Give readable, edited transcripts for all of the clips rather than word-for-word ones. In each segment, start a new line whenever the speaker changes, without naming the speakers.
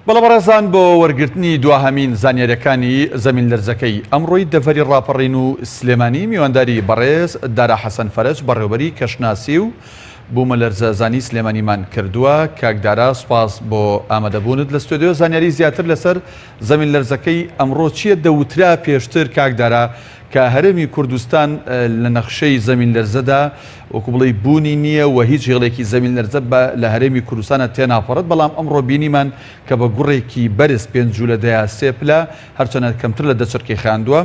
بەڵام بەڕێزان بۆ وەرگرتنی دواهەمین زانیاریەکانی زەمین لەرزەکەی ئەمڕۆی دەڤەری ڕاپەڕین و سلێمانی میوانداری بەڕێز دارا حەسەن فەرج بەڕێوەبەری کەشناسی و بوومە لەرزەزانی سلێمانیمان کردووە. کاکدارا سوپاس بۆ ئامادەبوونت لە ستۆدیۆ. زانیاری زیاتر لەسەر زەمین لەرزەکەی ئەمڕۆ چییە دەوترا پێشتر کاکدارا کە هەرێمی کوردستان لە نەخشەی زەمین لەرزەدا وەکو بڵێ بوونی نییە و هیچ هێڵێکی زەمین لەرزە لە هەرێمی کوردستانە تێناپەڕێت، بەڵام ئەمڕۆ بینیمان کە بە گوڕێکی بەرز 5 جوولەدەیە سێپلە هەرچەنە کەمتر لە دەچرکی خاندووە.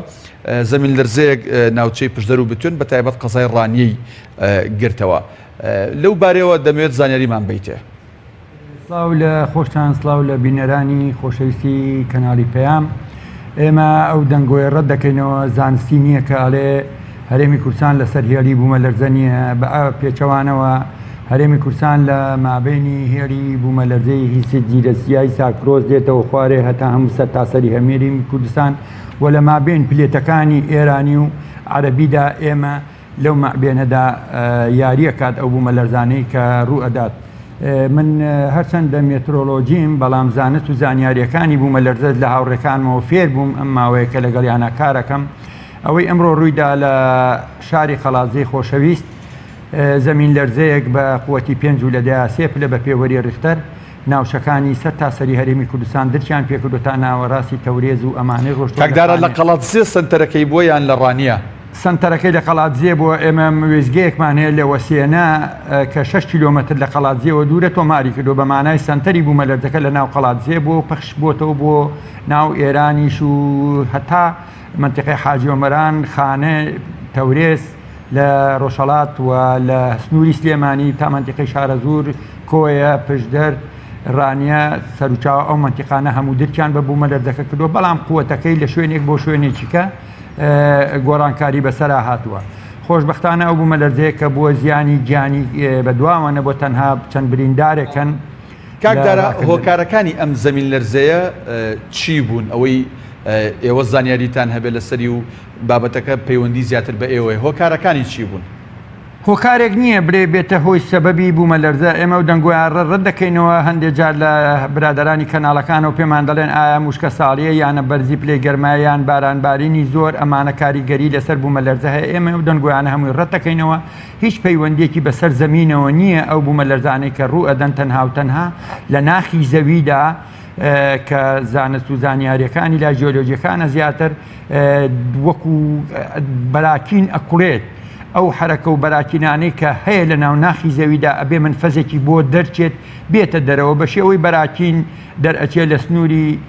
زەمین لەرزەیەک ناوچەی پشدەر و بتوێن بە تایبەت قەزای ڕانیەی گرتەوە. لەو بارەوە دەمەوێت زانیاریمان بیتێ.
سڵاو لە خۆشتان، سڵاو لە بینەرانی خۆشەویستی کەناڵی پەیام. ئێمە ئەو دەنگۆی ڕەت دەکەینەوە، زانستی نییە کە ئەڵێ هەرێمی کوردستان لەسەر هێڵی بوومە لەرزە نییە. بە پێچەوانەوە هەرێمی کوردستان لە مابینی هێڵی بوومە لەرزەی هیچ جیرەسیای ساکرۆز دێتەوە خوارێ هەتا هەموو سەر تاسەری هەمێری کوردستان و لە مابین پلێتەکانی ئێرانی و عەرەبیدا ئێمە لەو مابێنەدا یاریەکات ئەو بوومە لەرزانەی کە ڕوو ئەدات. من هەرچەندە مێترۆلۆژیم، بەڵام زانست و زانیاریەکانی بوومە لەرزە لە هاوڕێکانمەوە فێر بووم ئەم ماوەیە کە لەگەڵیانە کارەکەم. ئەوەی ئەمڕۆ ڕوویدا لە شاری خەڵاتزەی خۆشەویست زەمین لەرزەیەک بە قووەتی 5 جوولەدەیە سێپلە بە پێوەری ریختەر ناوچەکانی سەر تاسەری هەرێمی کوردستان دەرچیان پێکردو تا ناوەڕاستی تەورێز و ئەمانەی ڕۆژ.
کاکدارە لە قەڵاتزێ سنتەرەکەی بۆ یان لە ڕانیە؟
سنتەرەکەی لە قەڵاتزێ بۆ ئێمە وێزگەیەکمان هەیە لە وەسێنە کە 6 کیلۆمەتر لە قەڵاتزێەوە دوورە تۆماری کردو بە مانای سنتەری بوومە لەرزەکە لە ناو قەڵاتزێ بۆ پەخش بۆتەوە بۆ ناو ئێرانیش و هەتا منتیقەی حاجی عومەران، خانە، تەورێز لە ڕۆژهەڵات و لە سنووری سلێمانی تا منتیقەی شارەزور، کۆیە، پشدەر، ڕانیە، سەرچاو ئەو منتیقانە هەموو دەرچیان بە بوومە لەرزەکە کردووە، بەڵام قووەتەکەی لە شوێنێک بۆ شوێنێکیکە گۆڕانکاری بەسەرا هاتووە. خۆشبەختانە ئەو بوومە لەرزەیە کە بۆ زیانی گیانی بەدواوانە بۆ تەنها چەند بریندارێکن.
کاکدارا هۆکارەکانی ئەم زەمین لەرزەیە چی بوون؟ ئەوەی ئێوە زانیاریتان هەبێت لەسەری و بابەتەکە پەیوەندی زیاتر بە ئێوەی هۆکارەکانی چی بوون؟
هۆکارێک نییە برێ بێتە هۆی سەبەبی بوومە لەرزە. ئێمە و دەنگۆیان ڕەت دەکەینەوە. هەندێک جار لە برادرانی کەناڵەکانەوە پێمان دەڵێن ئایا موشکە ساڵیە یانە بەرزی پلەی گەرمایان بارانبارینی زۆر ئەمانە کاریگەری لەسەر بوومە لەرزە هەیە. ئێمە و دەنگۆیانە هەمووی ڕەت دەکەینەوە. هیچ پەیوەندێکی بەسەر زەمینەوە نییە. ئەو بوومە لەرزانەی کە ڕوو ئەدەن تەنها و تەنها لە ناخی زەویدا کە زانست و زانیاریەکانی لا ژیۆلۆجیەکانە زیاتر وەکو بەراکین ئەکوڵێت ئەو حرەکە و بەراکینانەی کە هەیە لە ناو ناخی زەویدا ئەبێ منفەزێکی بۆ دەرچێت بێتە دەرەوە بە شێوەی بەراکین دەرئەچێت لە سنووری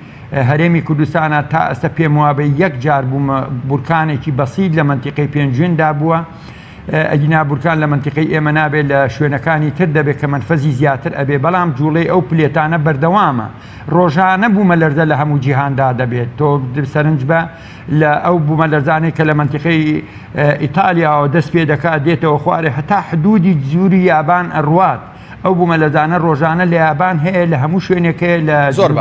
هەرێمی کوردستانە. تا ئەستا پێم وابە یەک جار بوومە بورکانێکی بەسیط لە منتیقەی پێنجوێندا بووە. ئەگینا بورکان لە منتیقەی ئێمە نابێت لە شوێنەکانی تر دەبێت کە منفەزی زیاتر ئەبێ، بەڵام جوڵەی ئەو پلێتانە بەردەوامە. ڕۆژانە بوومە لەرزە لە هەموو جیهاندا دەبێت. تۆ سەرنج بە لە ئەو بوومە لەرزانەی کە لە منتیقەی ئیتالیاوە دەست پێ دەکات دێتەوە خوارێ هەتا حدودی جووری یابان ئەڕوات. ئەو بوومە لەرزانە ڕۆژانە لە یابان هەیە، لە هەموو شوێنێکەیە لە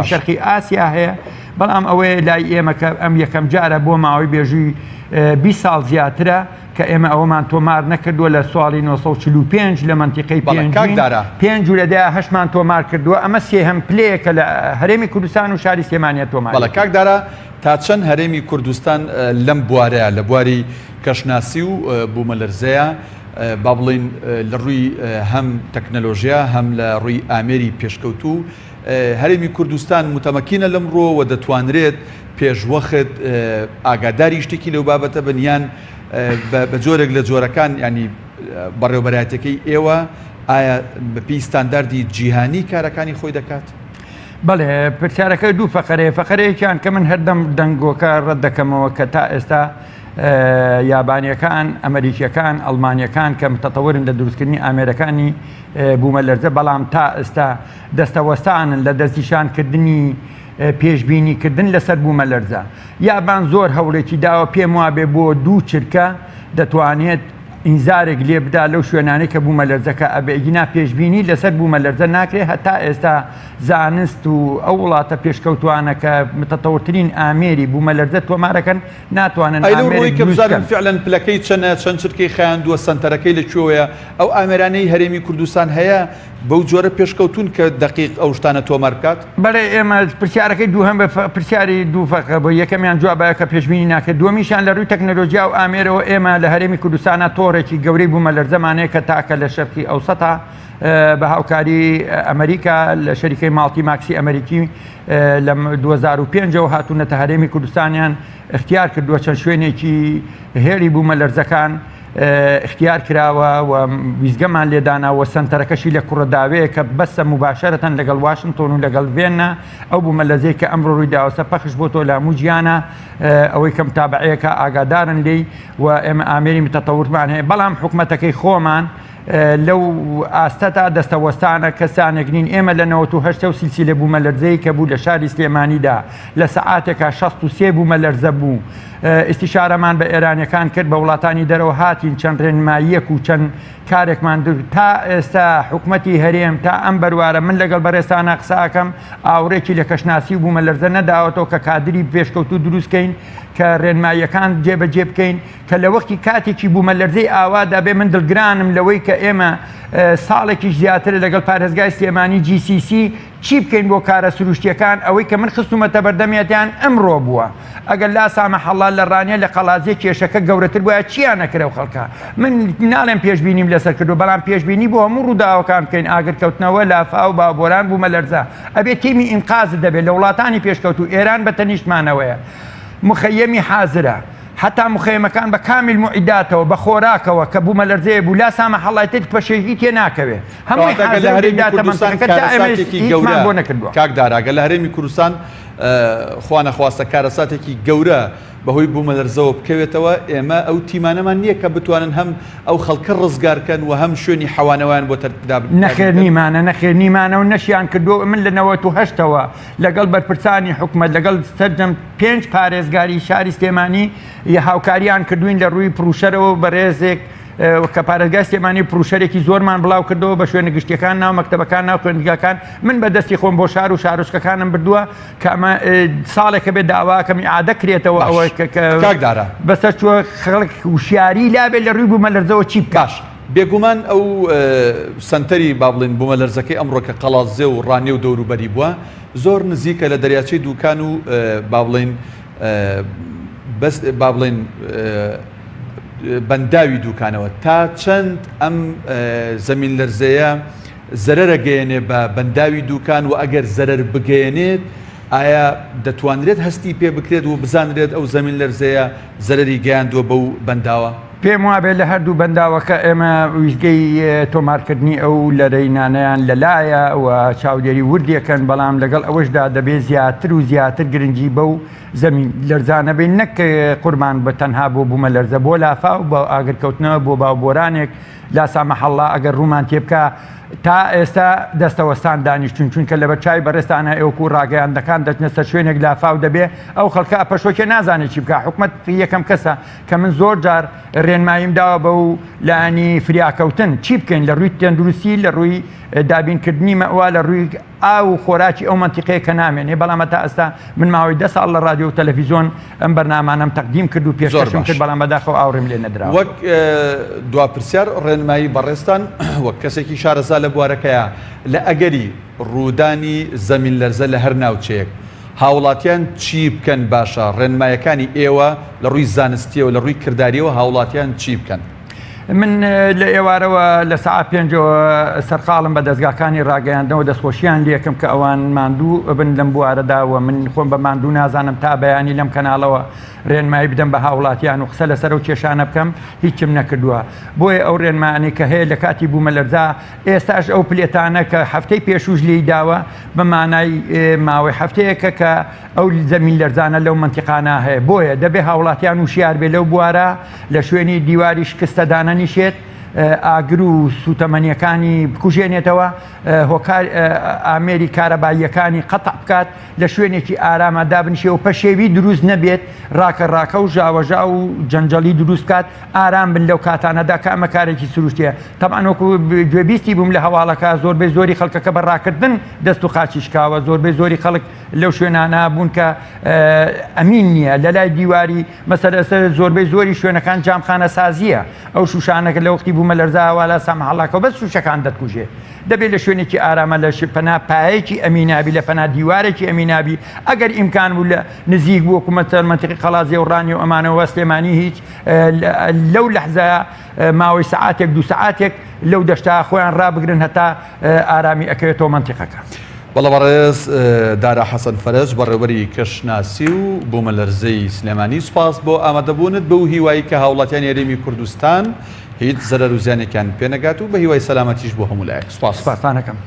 شەرقی ئاسیا هەیە، بەڵام ئەوەیە لای ئێمە کە ئەم یەکەم جارە بۆ ماوەی بێژووی 20 ساڵ زیاترە کە ئێمە ئەوەمان تۆمار نەکردووە. لە ساڵی 1945 لە منتیقەی 5 جوولەدەیە 8مان تۆمار کردووە. ئەمە سێهەم پلەیەکە لە هەرێمی کوردستان و شاری سلێمانیە تۆمار.
بەڵێ کاکدارا تا چەند هەرێمی کوردستان لەم بوارەیە لە بواری کەشناسی و بوومە لەرزەیە با بڵین لە ڕووی هەم تەکنەلۆژیا هەم لە ڕووی ئامێری پێشکەوتوو هەرێمی کوردستان متەمەکینە لەمڕۆ و دەتوانرێت پێشوەخت ئاگاداری شتێکی لەو بابەتە بنیان بە جۆرێک لە جۆرەکان ینی بەڕێوەبەرایەتەکەی ئێوە ئایا بەپی ستانداردی جیهانی کارەکانی خۆی دەکات؟
بەڵێ پرسیارەکە دوو فەقەرەیەکیان کە من هەردەم دەنگۆکە ڕەت دەکەمەوە کە تا ئێستا یابانیەکان، ئەمریکیەکان، ئەڵمانیەکان کە متەتەورن لە دروستکردنی ئامێرەکانی بوومە لەرزە، بەڵام تا ئێستا دەستەوەستانن لە دەستنیشانکردنی پێشبینیکردن لەسەر بوومە لەرزە. یابان زۆر هەوڵێکی داوە، پێم وابێ بۆ 2 چرکە دەتوانێت ئینزارێک لێ بدا لەو شوێنانەی کە بوومە لەرزەکە ئەبێگینا پێشبینی لەسەر بوومە لەرزە ناکرێت هەتا ئێستا زانست و ئەو وڵاتە پێشکەوتوانە کە متەتەوەترین ئامێری بوومە لەرزە تۆمارەکەن ناتوانن
ڕۆی کە بزانن فعلەن پلەکەی چەند چرکەی خایاندووە سەنتەرەکەی لەکوێیە ئەو ئامێرانەی هەرێمی کوردستان هەیە بەو جۆرە پێشکەوتون کە دقیق ئەو شتانە تۆمار بکات
بەڵێ ئێمە پرسیارەکەی دووهەم بە پرسیاری دوو فەرقە بۆ یەکەمیان جوابایە کە پێشبینی ناکرێت دووەمیشان لە ڕووی تەکنەلۆژیا و ئامێرەوە ئێمە لە هەرێمی کوردستانە تۆڕێکی گەورەی بوومە لەرزەمانەیە کە تاکە لە شەرقی ئەوسەتا بە هاوکاری ئەمریکا لە شەریکەی ماڵتی ماکسی ئەمریکی لە 2005 هاتوونەتە هەرێمی کوردستانیان اختیار کردووە چەند شوێنێکی هێری بوومە لەرزەکان اختیار کراوە و ویزگەمان لێداناوە سنتەرەکەشی لە کوڕەداوەیە کە بەسە مباشرەتەن لەگەڵ واشنگتۆن و لەگەڵ ڤێنە ئەو بوومە لەرزەی کە ئەمڕۆ ڕووی داوەسە پەخش بۆ تۆ لە هەموو گیانە ئەوەی کەم تابعەیەکە ئاگادارن لێی و ئێمە ئامێری متەتەورمان هەیە بەڵام حکومەتەکەی خۆمان لەو ئاستەتا دەستەوەستانە کەسانێک نین ئێمە لە 98 سیلسیلە بوومە لەرزەی کە بوو لە شاری سلێمانیدا لە سەعاتێکە 63 بوومە لەرزە بوو ئیستیشارەمان بە ئێرانیەکان کرد بە وڵاتانی دەرەوە هاتین چەند ڕێنماییەک و چەند کارێکمان تا ئێستا حکومەتی هەرێم تا ئەم بەروارە من لەگەڵ بەڕێستانە قساکەم ئاوڕێکی لە کەشناسی بوومە لەرزە نەداوەتەوە کە کادری پێشکەوتو دروستکەین کە ڕێنماییەکان جێبەجێ بکەین کە لە وەختی کاتێکی بوومە لەرزەی ئاوادا بێ من دڵگرانم لەوەی کە ئێمە ساڵێکیش زیاتر لەگەڵ پارێزگای سلێمانی GCC چی بکەین بۆ کارە سروشتیەکان ئەوەی کە من خستومەتە بەردەمیەتیان ئەمڕۆ بووە ئەگەر لا سامەحەڵڵا لە ڕانیە لە قەڵازیە کێشەکە گەورەتر بووە چیان نەکرێ و خەڵکە من ناڵێم پێشبینیم لەسەر کردو بەڵام پێشبینی بۆ هەموو ڕووداوەکان بکەین ئاگرکەوتنەوە لافا و بابۆران بوومە لەرزە ئەبێ تیمی ئینقاز دەبێت لە وڵاتانی پێشکەوتو ئێران بە تەنیشتمانەوەیە مخەیەمی حازرە حتا مخەیەمەکان بە کامیل موعیداتەوە بە خۆراکەوە کە بوومە لەرزەیە بوو لا سامەحەڵڵایەتی پەشێکی تێ ناکەوێ هەمووی بۆ نەکردووە
کاکداراگە لە هەرێمی کوردستان خوا نەخواستە کارەساتێکی گەورە بەهۆی بوومە لەرزەوە بکەوێتەوە ئێمە ئەو تیمانەمان نییە کە بتوانن هەم ئەو خەڵکە ڕزگارکەن و هەم شوێنی حەوانەوەیان بۆ تەرتیبدا
نەخێر نیمانە و نەشیان کردو من لە 98ەوە لەگەڵ بەرپرسانی حکومەت لەگەڵ سەرجەم 5 پارێزگاری شاری سلێمانی هاوکاریان کردوین لە ڕووی پروشەرەوە بەڕێزێک کە پارێزگای سلێمانی پروشەرێکی زۆرمان بڵاو کردەوە بە شوێنە گشتیەکان ناو مەکتەبەکان ناو خوێندنگاکان من بەدەستی خۆم بۆ شار و شارۆچکەکانم بردووە کە ئەمە ساڵێکە بێت داواکەمی ئادە کرێتەوە ئەوە
کاکدارە
بەسەر چوە خەڵک وشیاری لابێت لە ڕووی بوومە لەرزەوە چی بکاش
بێگومان ئەو سنتەری با بڵێن بوومە لەرزەکەی ئەمڕۆ کە قەڵازێ و ڕانێ و دەوروبەری بووە زۆر نزیکە لە دەریاچەی دووکان و با بڵێن بەنداوی دووکانەوە تا چەند ئەم زەمین لەرزەیە زەرەرە گەیەنێ بە بەنداوی دووکان و ئەگەر زەرەر بگەیەنێت ئایا دەتوانرێت هەستی پێ بکرێت و بزانرێت ئەو زەمین لەرزەیە زەرەری گەیاندووە بەو بەنداوە
پێم وابێت لە هەردوو بەنداوەکە ئێمە ویزگەی تۆمارکردنی ئەو لەرەینانەیان لەلایە و چاودێری وردیەکەن بەڵام لەگەڵ ئەوەشدا دەبێت زیاتر و زیاتر گرنگی بەو زەمین لەرزانە بین نەک قوربان بە تەنها بۆ بوومە لەرزە بۆ لافا و بە ئاگرکەوتنەوە بۆ باوبۆرانێک لا سامەحەڵڵا ئەگەر ڕوومان تێ بکە تا ئێستا دەستەوەستان دانیشتون چونکە لە بەرچای بەڕێستانە ئێوەکو ڕاگەیاندەکان دەچنە سەر شوێنێک لافاو دەبێ ئەو خەڵکە پەشۆکێ نازانێت چی بکە حکومەت یەکەم کەسە کە من زۆر جار ڕێنماییم داوە بە و لانی فریاکەوتن چی بکەین لە ڕووی تەندروستی لە ڕووی دابینکردنی مەوا لە ڕووی ئاو خۆراکی ئەو منتیقەیە کە نامێنێ بەڵام تا ئێستا من ماوەی 10 ساڵ لە رادیۆ و تەلەڤیزۆن ئەم بەرنامانەم تەقدیم کرد و پێشکەشم کرد بەڵام بەداخەوە ئاورم لێ نەدراوە
وەک دواپرسیار ڕێنمایی بەڕێستان وەک کەسێکی شارەزا لە بوارەکەیە لە ئەگەری ڕوودانی زەمین لەرزە لە هەر ناوچەیەک هاوڵاتیان چی بکەن باشە ڕێنمایەکانی ئێوە لە ڕووی زانستیەوە لە ڕووی کرداریەوە هاوڵاتیان چی بکەن
من لە ئێوارەوە لە سەعات 5 سەرقاڵم بە دەستگاکانی ڕاگەیاندنەوە دەستخۆشییان لێکم کە ئەوان ماندوو بن لەم بوارەداوە من خۆم بە ماندوو نازانم تا بەیانی لەم کەناڵەوە ڕێنمایی بدەم بە هاوڵاتیان و قسە لەسەر و کێشانە بکەم هیچم نەکردووە بۆیە ئەو ڕێنمانی کە هەیە لە کاتی بوومە لەرزە ئێستاش ئەو پلێتانە کە هەفتەی پێشوش لی داوە بە مانای ماوەی هەفتەیەکە کە ئەو زەمین لەرزانە لەو منتیقانە هەیە بۆیە دەبێ هاوڵاتیان وشیار بێ لەو بوارە لە شوێنی دیواری شکستەدانە نیشێت ئاگر و سوتەمەنیەکانی بکوژێنێتەوە هۆکار ئامێری کارەباییەکانی قەتع بکات لە شوێنێکی ئارامە دابنشێ و پەشێوی دروست نەبێت ڕاکە و ژاوەژا و جەنجەڵی دروست کات ئارام بن لەو کاتانەدا کە ئەمە کارێکی سروشتیە تەبعاً وەکو گوێبیستی بووم لە هەواڵەکە زۆربەی زۆری خەڵکەکە بە ڕاکردن دەست و خاچی شکاوە زۆربەی زۆری خەڵک لەو شوێنانە بوون کە ئەمین نییە لە لای دیواری مەسەلە زۆربەی زۆری شوێنەکان جامخانە سازیە ئەو شوشانەکە لە وەختی بوومە لەرزاوە لە سەمحەڵاکەوە بەس شوشەکان دەتکوژێ دەبێت لە شوێنێکی ئارامە لە پەنا پایەکی ئەمینابی لە پەنا دیوارێکی ئەمینابی ئەگەر ئیمکان بوو لە نزیک بوو حکوومەت منتیقی قەڵازیە و ڕانی و ئەمانەوە سلێمانی هیچ لەو لەحزە ماوەی سەعاتێک دو سەعاتێک لەو دەشتا خۆیان ڕابگرن هەتا ئارامی ئەکەوێتەوە منتیقەکە.
بەڵە بەڕێز دارا حەسەن فەرەج بەڕێوەبەری کەشناسی و بوومەلەرزەی سلێمانی سوپاس بۆ ئامادەبوونت بەو هیوایی کە هاوڵاتیان یاریمی کوردستان هیچ زەرەر و زیانێکیان پێنەگات و بە هیوای سەلامەتیش بۆ هەموو لایەک سوپاس.
سپاسانەکەم.